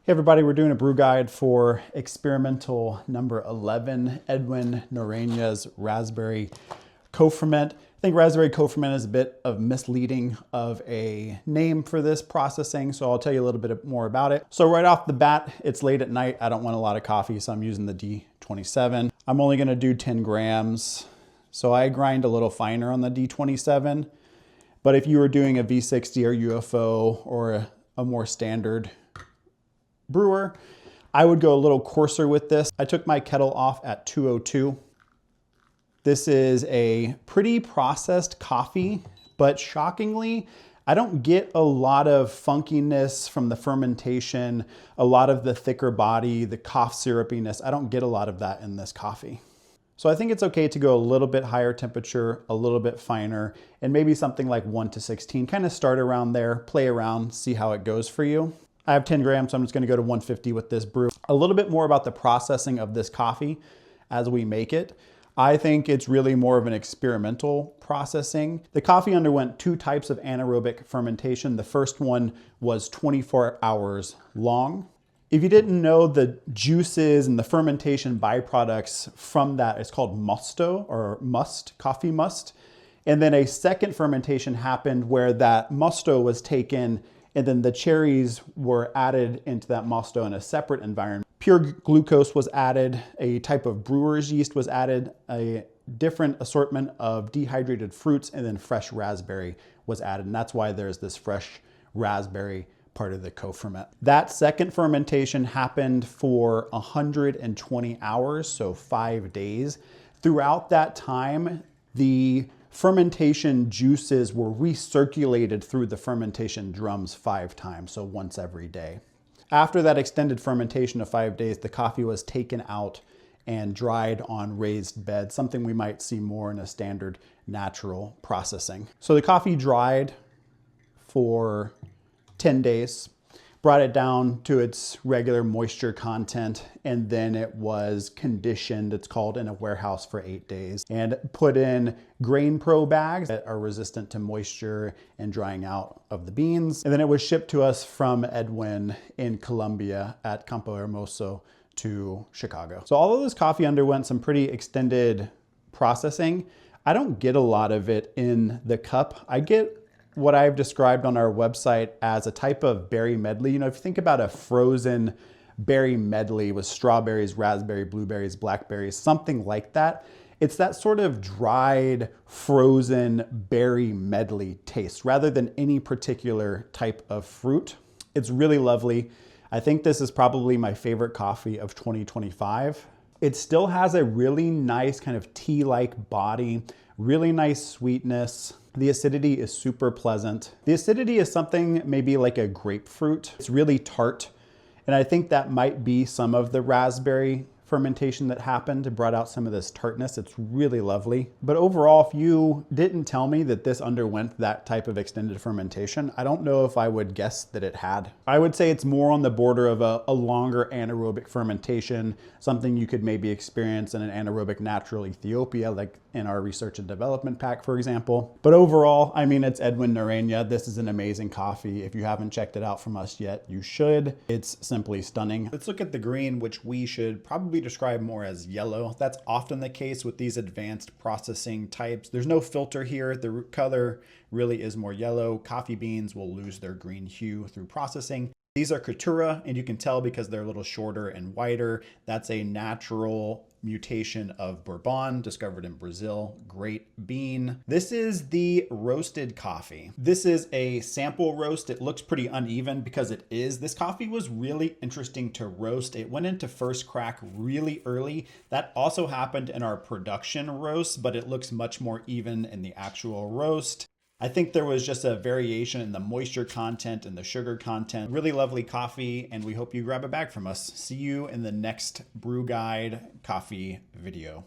Hey everybody, we're doing a brew guide for experimental number 11, Edwin Noreña's raspberry co-ferment. I think raspberry co-ferment is a bit of misleading of a name for this processing, so I'll tell you a little bit more about it. So right off the bat, it's late at night. I don't want a lot of coffee, so I'm using the D27. I'm only gonna do 10 grams. So I grind a little finer on the D27, but if you were doing a V60 or UFO or a more standard brewer, I would go a little coarser with this. I took my kettle off at 202. This is a pretty processed coffee, but shockingly, I don't get a lot of funkiness from the fermentation, a lot of the thicker body, the cough syrupiness. I don't get a lot of that in this coffee. So I think it's okay to go a little bit higher temperature, a little bit finer, and maybe something like 1 to 16. Kind of start around there, play around, see how it goes for you. I have 10 grams, so I'm just gonna go to 150 with this brew. A little bit more about the processing of this coffee as we make it. I think it's really more of an experimental processing. The coffee underwent 2 types of anaerobic fermentation. The first one was 24 hours long. If you didn't know, the juices and the fermentation byproducts from that is called musto or must, coffee must. And then a second fermentation happened where that musto was taken and then the cherries were added into that musto in a separate environment. Pure glucose was added, a type of brewer's yeast was added, a different assortment of dehydrated fruits, and then fresh raspberry was added. And that's why there's this fresh raspberry part of the co-ferment. That second fermentation happened for 120 hours, so 5 days. Throughout that time, the fermentation juices were recirculated through the fermentation drums 5 times, so once every day. After that extended fermentation of 5 days, the coffee was taken out and dried on raised beds, something we might see more in a standard natural processing. So the coffee dried for 10 days, brought it down to its regular moisture content, and then it was conditioned, it's called, in a warehouse for 8 days, and put in grain pro bags that are resistant to moisture and drying out of the beans. And then it was shipped to us from Edwin in Colombia at Campo Hermoso to Chicago. So although this coffee underwent some pretty extended processing, I don't get a lot of it in the cup. I get what I've described on our website as a type of berry medley. You know, if you think about a frozen berry medley with strawberries, raspberry, blueberries, blackberries, something like that, it's that sort of dried, frozen berry medley taste rather than any particular type of fruit. It's really lovely. I think this is probably my favorite coffee of 2025. It still has a really nice kind of tea-like body, really nice sweetness. The acidity is super pleasant. The acidity is something maybe like a grapefruit. It's really tart. And I think that might be some of the raspberry fermentation that happened. It brought out some of this tartness. It's really lovely. But overall, if you didn't tell me that this underwent that type of extended fermentation, I don't know if I would guess that it had. I would say it's more on the border of a longer anaerobic fermentation, something you could maybe experience in an anaerobic natural Ethiopia, like in our research and development pack, for example. But overall, I mean, it's Edwin Noreña. This is an amazing coffee. If you haven't checked it out from us yet, you should. It's simply stunning. Let's look at the green, which we should probably describe more as yellow. That's often the case with these advanced processing types. There's no filter here. The color really is more yellow. Coffee beans will lose their green hue through processing. These are Cultura, and you can tell because they're a little shorter and wider. That's a natural mutation of Bourbon, discovered in Brazil. Great bean. This is the roasted coffee. This is a sample roast. It looks pretty uneven because it is. This coffee was really interesting to roast. It went into first crack really early. That also happened in our production roast, but it looks much more even in the actual roast. I think there was just a variation in the moisture content and the sugar content. Really lovely coffee, and we hope you grab a bag from us. See you in the next brew guide coffee video.